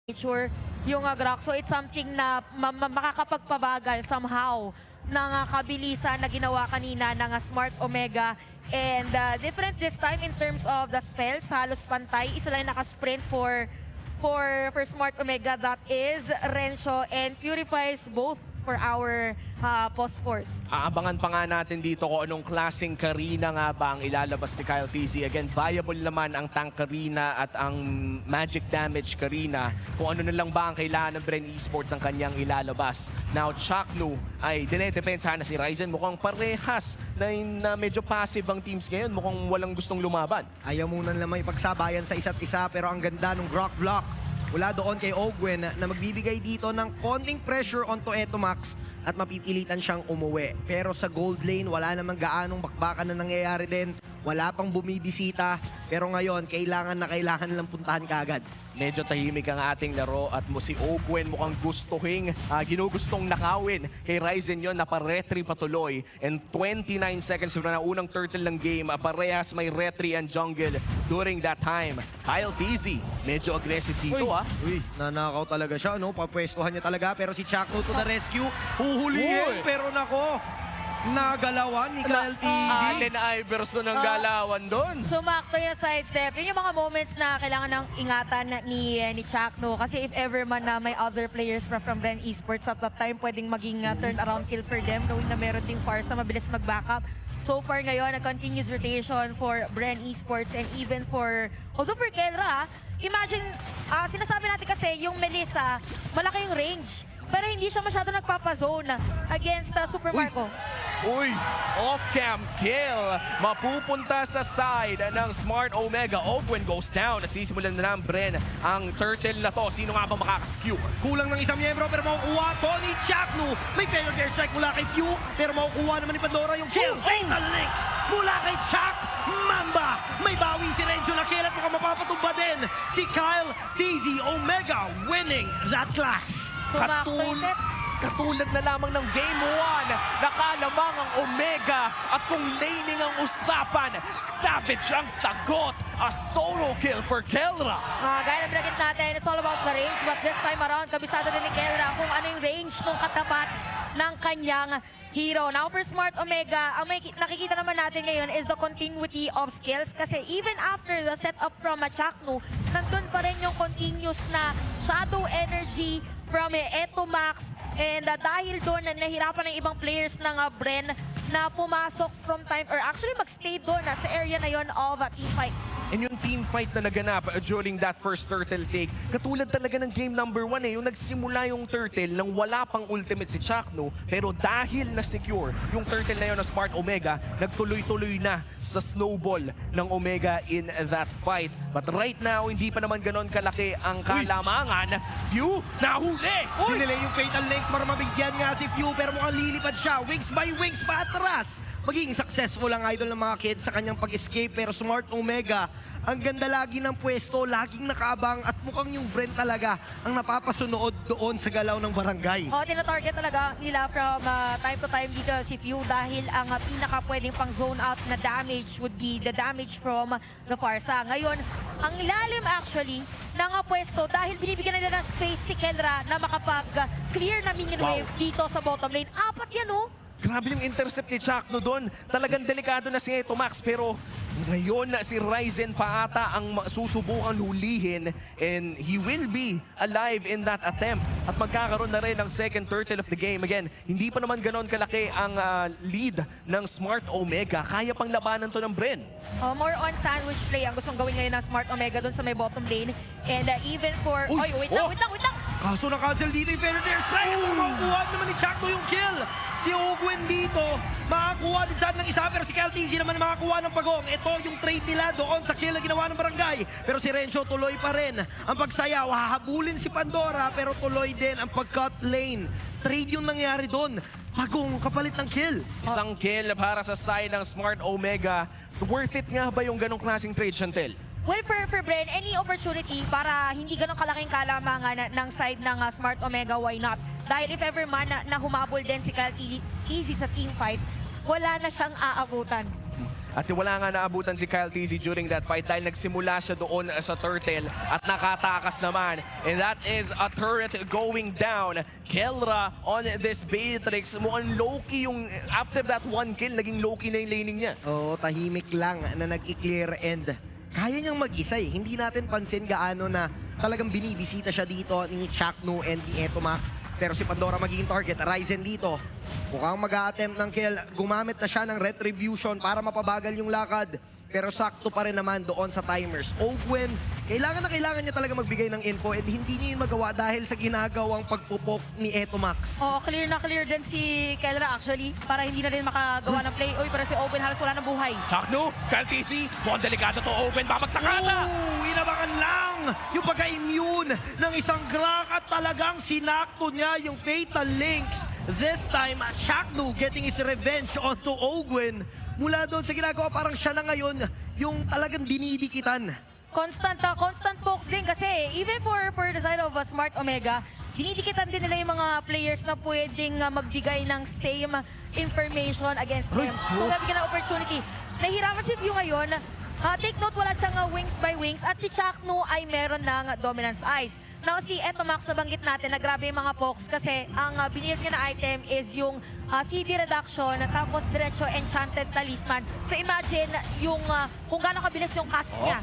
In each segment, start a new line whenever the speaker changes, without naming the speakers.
nature yung Grok. So it's something na makakapagpabagal somehow ng kabilisan na ginawa kanina ng Smart Omega. And different this time in terms of the spells, halos pantay. Isa lang nakasprint for Smart Omega, that is Renzo, and purifies both for our post force.
Aabangan pa nga natin dito kung anong klaseng Karina nga ba ang ilalabas ni Kyle TZ. Again, viable naman ang tank Karina at ang magic damage Karina. Kung ano na lang ba ang kailangan ng Bren Esports ang kanyang ilalabas. Now, Chaknu ay dinedepensahan na si Ryzen. Mukhang parehas na medyo passive ang teams ngayon. Mukhang walang gustong lumaban.
Ayaw muna naman ipagsabayan sa isa't isa, pero ang ganda ng Grok block mula doon kay Ogwen na magbibigay dito ng konting pressure onto Etomax at mapipilitan siyang umuwi. Pero sa gold lane, wala namang gaanong bakbakan na nangyayari din. Wala pang bumibisita. Pero ngayon, kailangan lang puntahan kaagad.
Medyo tahimik ang ating laro at si Ogwen mukhang ginugustong nakawin kay Ryzen yon, napa-retry patuloy. And 29 seconds na unang turtle ng game, parehas may retry and jungle during that time. Kyle TZ, medyo aggressive dito.
Uy, nanakaw talaga siya, no? Papwestuhan niya talaga, pero si Chaknu to the rescue. Huhulihin, pero nako, nagalawan ni Kyle TZ.
Allen Iverson ang galawan doon.
Sumakto yung sidestep. Yun yung mga moments na kailangan ng ingatan ni Chaknu. Kasi if ever man na may other players from Bren Esports at that time, pwedeng maging turn-around kill for them, knowing na meron ding Farsa mabilis mag-backup. So far ngayon, a continuous rotation for Bren Esports and even although for Kelra, imagine, sinasabi natin kasi yung Melissa, malaki yung range. Pero hindi siya masyado nagpapazone against Super Marco.
Uy, off-cam kill. Mapupunta sa side ng Smart Omega. Ogwen goes down at sisimulan na ng Bren ang turtle na to. Sino nga ba makakaskew?
Kulang ng isang miyembro pero makukuha to ni Chaknu. May failure dare strike mula kay Pew pero makukuha naman ni Pandora yung kill. Fatal links mula kay Chak Mamba. May bawi si Renzo na kill at mukhang mapapatumba din si Kyle TZ Omega winning that clash.
Katulad na lamang ng Game 1, nakalamang ang Omega at kung laning ang usapan, Savage ang sagot. A solo kill for Kelra.
Gaya na binagit natin, it's all about the range, but this time around, kabisado din ni Kelra kung ano yung range ng katapat ng kanyang hero. Now for Smart Omega, ang nakikita naman natin ngayon is the continuity of skills kasi even after the setup from Chaknu, nandun pa rin yung continuous na shadow energy from Etomax, and dahil doon na nahirapan ng ibang players ng Bren na pumasok from time or actually magstay doon sa area na yon of team fight.
And yung team fight na naganap during that first turtle take, katulad talaga ng game number 1 yung nagsimula yung turtle nang wala pang ultimate si Chaknu, pero dahil na-secure yung turtle na yun ng Smart Omega, nagtuloy-tuloy na sa snowball ng Omega in that fight. But right now, hindi pa naman ganon kalaki ang kalamangan. Pew, nahuli!
Dinelay yung fatal links para mabigyan nga si Pew pero mukhang lilipad siya. Wings by wings pa atras. Magiging successful ang idol ng mga kids sa kanyang pag-escape pero Smart Omega, ang ganda lagi ng pwesto, laging nakaabang at mukhang yung Bren talaga ang napapasunod doon sa galaw ng barangay.
Tina-target talaga nila from time to time dito si Pew dahil ang pinaka pwedeng pang zone out na damage would be the damage from the Farsa. Ngayon, ang ilalim actually ng pwesto dahil binibigyan na nila ng space si Kelra na makapag-clear na minion wave dito sa bottom lane. Apat yan
Grabe yung intercept ni Chaknu doon. Talagang delikado na si Etomax pero ngayon na si Ryzen pa ata ang susubukan hulihin and he will be alive in that attempt. At magkakaroon na rin ng second turtle of the game. Again, hindi pa naman ganon kalaki ang lead ng Smart Omega. Kaya pang labanan to ng Bren.
More on sandwich play ang gustong gawin ngayon ng Smart Omega doon sa may bottom lane. And even for... wait lang!
Kaso na-cancel dito yung failure dare strike. Makukuha naman ni Chaknu yung kill. Si Ogwen dito, makakuha din saan ng isa pero si Kyle TZ naman makakuha ng pagong. Ito yung trade nila doon sa kill na ginawa ng barangay. Pero si Renzo tuloy pa rin ang pagsayaw. Hahabulin si Pandora pero tuloy din ang pag-cut lane. Trade yung nangyari doon. Pagong kapalit ng kill.
Isang kill para sa side ng Smart Omega. Worth it nga ba yung ganong klaseng trade, Chantel?
Well, for Bren, any opportunity para hindi ganun kalaking kalamangan ng side ng Smart Omega, why not? Dahil if ever man na humabol din si Kyle TZ sa team fight, wala na siyang aabutan.
At wala nga naabutan si Kyle TZ during that fight dahil nagsimula siya doon sa turtle at nakatakas naman. And that is a turret going down. Kelra on this Beatrix. Mukhang low-key yung after that one kill, naging low-key na yung laning niya.
Oo, tahimik lang na nag-i-clear and kaya niyang mag-isa eh. Hindi natin pansin gaano na talagang binibisita siya dito ni Chakno and ni Etomax. Pero si Pandora magiging target. Ryzen dito, mukhang mag-a-attempt ng kill. Gumamit na siya ng retribution para mapabagal yung lakad. Pero sakto pa rin naman doon sa timers. Ogwen, kailangan niya talaga magbigay ng info and hindi niya yun magawa dahil sa ginagawang pagpupok ni Etomax.
Oh, clear na clear din si Kelra actually para hindi na rin makagawa ng play. Uy, para si Owen halos wala ng buhay.
Chakno, Kyle TZ, mukhang delikado to. Open, babagsakan na!
Inabangan lang yung pagka-immune ng isang Grak at talagang sinakto niya yung Fatal Links. This time, Chakno getting his revenge onto Ogwen. Mula doon sa ginagawa, parang siya na ngayon yung talagang dinidikitan.
Constant focus din kasi even for the side of Smart Omega, dinidikitan din nila yung mga players na pwedeng magbigay ng same information against them. So nabigyan ng opportunity. Nahihirapan si View ngayon. Take note, wala siyang wings by wings at si Chakno ay meron ng dominance eyes. Now si Etomax, nabanggit natin na grabe yung mga pokes kasi ang binild niya na item is yung CD reduction tapos diretso enchanted talisman. So imagine yung kung gaano kabilis yung cast niya.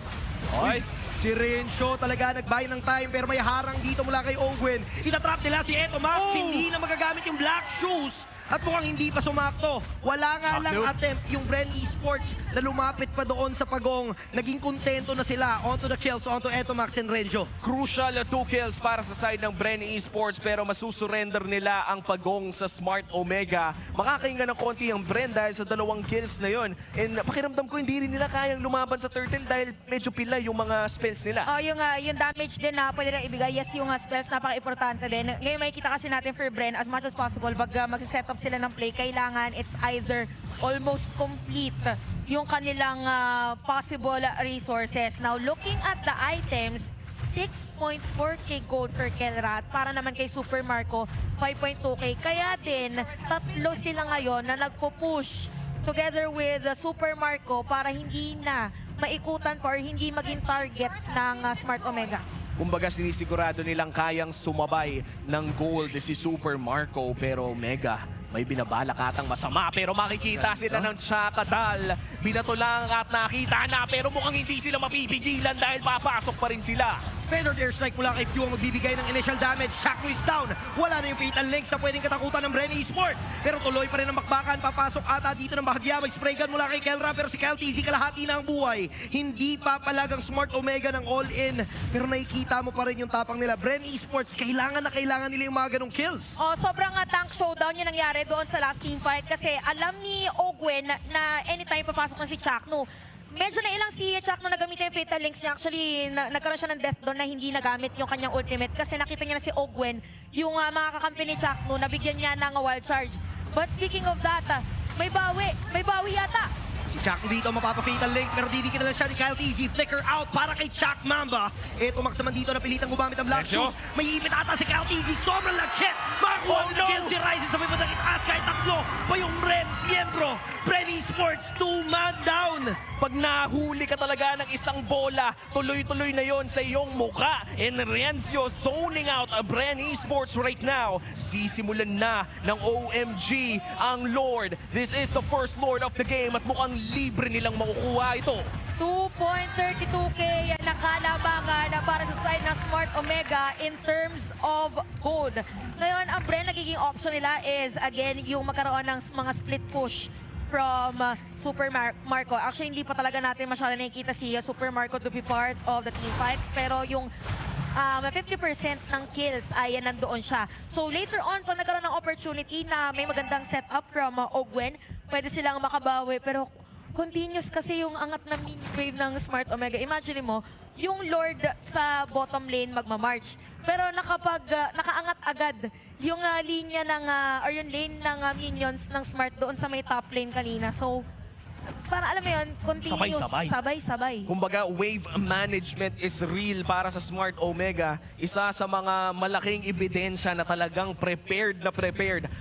Oy.
Si Renzo talaga nagbayad ng time pero may harang dito mula kay Ogwen. Itatrap nila si Etomax, hindi na magagamit yung Black Shoes. At mukhang hindi pa sumakto. Wala nga lang attempt yung Bren Esports na lumapit pa doon sa pagong. Naging kontento na sila onto the kills, onto Etomax and Renzo.
Crucial 2 kills para sa side ng Bren Esports pero masusurrender nila ang pagong sa Smart Omega. Makakahinga ng konti ang Bren dahil sa 2 kills na yon. And pakiramdam ko hindi rin nila kayang lumaban sa Turtle dahil medyo pila yung mga spells nila.
Yung damage din na pwede rin ibigay. Yes, yung spells napaka-importante din. Ngayon makikita kasi natin for Bren as much as possible pag mag-set up sila ng play, kailangan it's either almost complete yung kanilang possible resources. Now, looking at the items, 6.4k gold for Kelra at para naman kay Super Marco, 5.2k. Kaya din, tatlo sila ngayon na nagpo-push together with Super Marco para hindi na maikutan pa or hindi maging target ng Smart Omega.
Kumbaga sinisigurado nilang kayang sumabay ng gold si Super Marco pero Omega may binabalak atang masama pero makikita sila ng Chakadal. Binato lang at nakita na pero mukhang hindi sila mapipigilan dahil papasok pa rin sila.
Feathered airstrike mula kay Few ang magbibigay ng initial damage. Chakno is down. Wala na yung Fatal Links na pwedeng katakutan ng Bren Esports. Pero tuloy pa rin ang bakbakan. Papasok ata dito ng bahagya. May spray gun mula kay Kelra pero si Kyle TZ kalahati na ang buhay. Hindi papalagang Smart Omega ng all-in. Pero nakikita mo pa rin yung tapang nila. Bren Esports, kailangan nila yung mga ganong kills.
Oh, sobrang tank showdown yung nangyari doon sa last team fight kasi alam ni Ogwen na anytime papasok na si Chakno. Medyo na ilang si Chakno na gamitin yung Fatal Links niya. Actually, nagkaroon siya ng death doon na hindi nagamit yung kanyang ultimate kasi nakita niya na si Ogwen, yung mga kakampi ni Chakno, nabigyan niya ng wild charge. But speaking of that, may bawi yata.
Si Chakno dito mapapa-Fatal Links pero didikit na lang siya ni Kyle TZ. Flicker out para kay Chak Mamba. Etomax naman dito na pilitang gumamit ang Black Shoes. May ipit ata si Kyle TZ. Sobrang lagkit. Makakuha na kill si Ryzen sa may bandang itaas kahit tatlo pa yung miyembro. Bren Esports, 2-man down.
Pag nahuli ka talaga ng isang bola, tuloy-tuloy na yon sa iyong muka. And Renzo zoning out Bren Esports right now. Sisimulan na ng OMG ang Lord. This is the first Lord of the game at mukhang libre nilang makukuha ito.
2.32k na kalabangan para sa side ng Smart Omega in terms of gold. Ngayon, ang Bren nagiging option nila is again yung magkaroon ng mga split push from Super Marco. Actually, hindi pa talaga natin masyado nakikita si Super Marco to be part of the team fight. Pero yung 50% ng kills ay nandoon siya. So later on, pag nagkaroon ng opportunity na may magandang setup from Ogwen, pwede silang makabawi. Pero continuous kasi yung angat na mini wave ng Smart Omega. Imagine mo, yung Lord sa bottom lane magmamarch. Pero nakaangat agad yung linya ng, or yung lane ng minions ng Smart doon sa may top lane kanina. So, parang alam mo yun, continuous.
Sabay-sabay.
Sabay-sabay.
Kumbaga, wave management is real para sa Smart Omega. Isa sa mga malaking ebidensya na talagang prepared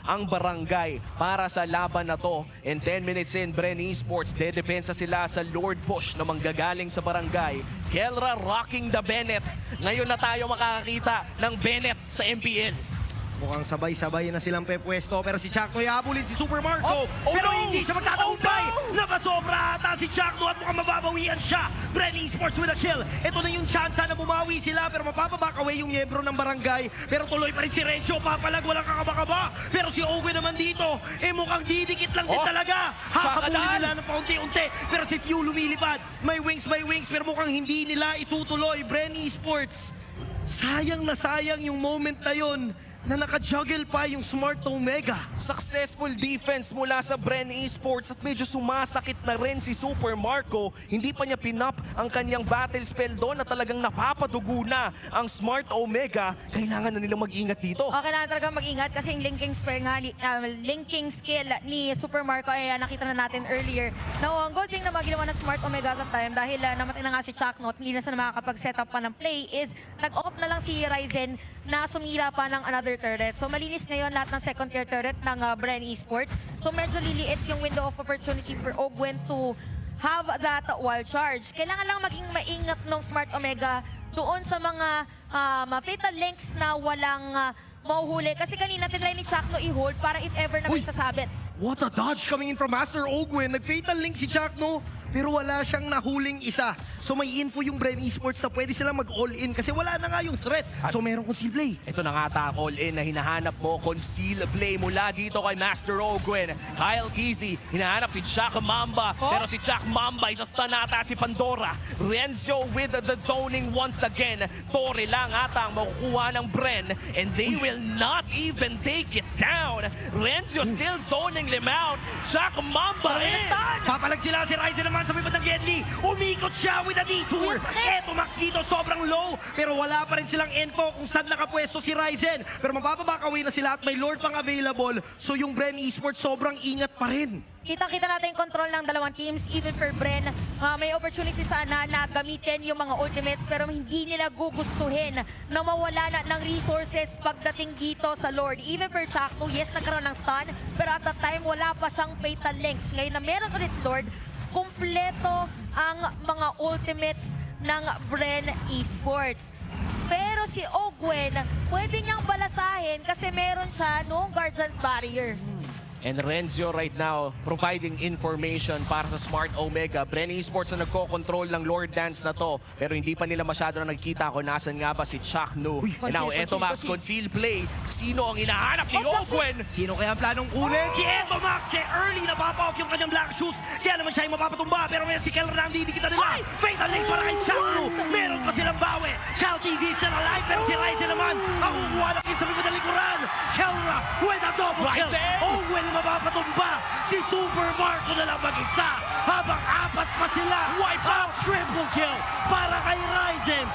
ang barangay para sa laban na to. And 10 minutes in, Bren Esports, dedepensa sila sa Lord Push na manggagaling sa barangay. Kelra rocking the Bennett. Ngayon na tayo makakakita ng Bennett sa MPL.
Mukhang sabay-sabay na silang pepwesto pero si Chakno ihabulin si Super Marco. Pero
no!
hindi siya magtatagumpay.
Oh, no!
Napasobra ata si Chakno at mukhang mababawian siya. Bren Esports with a kill. Ito na yung chance na bumawi sila pero mapapaback away yung miyembro ng barangay. Pero tuloy pa rin si Renzo. Papalag, walang kakaba-kaba. Pero si Owen naman dito, mukhang didikit lang din talaga. Hakabulin
Chakadan!
nila ng paunti-unti. Pero si Few lumilipad. May wings pero mukhang hindi nila itutuloy. Bren Esports. Sayang na sayang yung moment na yun na naka-juggle pa yung Smart Omega.
Successful defense mula sa Bren Esports at medyo sumasakit na rin si Super Marco. Hindi pa niya pinap ang kanyang battle spell doon na talagang napapadugo na ang Smart Omega. Kailangan na nilang mag-ingat dito.
Okay lang talaga mag-ingat kasi yung linking skill ni Super Marco ay nakita na natin earlier. Now, ang good thing na ginawa ng Smart Omega that time dahil namatay na nga si Chakno at hindi na sila makakapag-set up pa ng play is nag-off na lang si Ryzen na sumira pa ng another turret. So malinis ngayon lahat ng second tier turret ng Bren Esports. So medyo liliit yung window of opportunity for Ogwen to have that wall charge. Kailangan lang maging maingat ng Smart Omega doon sa mga fatal links na walang mauhuli. Kasi kanina tinry ni Chakno i-hold para if ever na may
Uy!
sasabit.
What a dodge coming in from Master Ogwen. Nag-fatal link si Chakno pero wala siyang nahuling isa. So may info yung Bren Esports na pwede silang mag-all-in kasi wala na nga yung threat. So meron conceal play.
Ito na nga ta, all-in na hinahanap mo. Conceal play mula dito kay Master Ogwen. Kyle Kizzy, hinahanap si Jack Mamba. Pero si Jack Mamba, isa stun ata si Pandora. Renzo with the zoning once again. Torre lang ata ang makukuha ng Bren. And they will not even take it down. Renzo still zoning them out. Jack Mamba in.
Papalag sila si Ryzen naman sa may batang Gedli. Umikot siya with a detour. Eto Max dito sobrang low. Pero wala pa rin silang info kung saan nakapwesto si Ryzen. Pero mapapaback away na sila at may Lord pang available. So yung Bren Esports sobrang ingat pa rin.
Kitang-kita natin yung control ng dalawang teams. Even for Bren, may opportunity sana na gamitin yung mga ultimates pero hindi nila gugustuhin na mawala na ng resources pagdating dito sa Lord. Even for Chakno, yes, nagkaroon ng stun pero at that time wala pa siyang fatal links. Ngayon na meron ulit Lord, kumpleto ang mga ultimates ng Bren Esports. Pero si Ogwen, pwede niyang balasahin kasi meron siya noong Guardian's Barrier.
And Renzo right now providing information para sa Smart Omega. Bren Esports na nagko-control ng Lord Dance na to. Pero hindi pa nila masyado na nagkita kung nasan nga ba si Chakno. And now, eto Max, conceal play. Sino ang hinahanap ni Ogwen?
Sino kaya ang planong kunin? Si Eto Max, early na papa-off yung kanyang black shoes. Kaya naman siya yung mapapatumba. Pero ngayon si Kelra na ang didikita nila. Fatal links para kay Chakno. Meron pa silang bawi. Caltizi is still alive. Pero si Ryzen naman, ang kukuha na sa may likuran. Kelra with a double kill.
Ryzen!
Ogwen mapapatumba. Si Super Marco na lang mag-isa. Habang apat pa sila.
Wipe out!
Triple kill para kay Ryzen.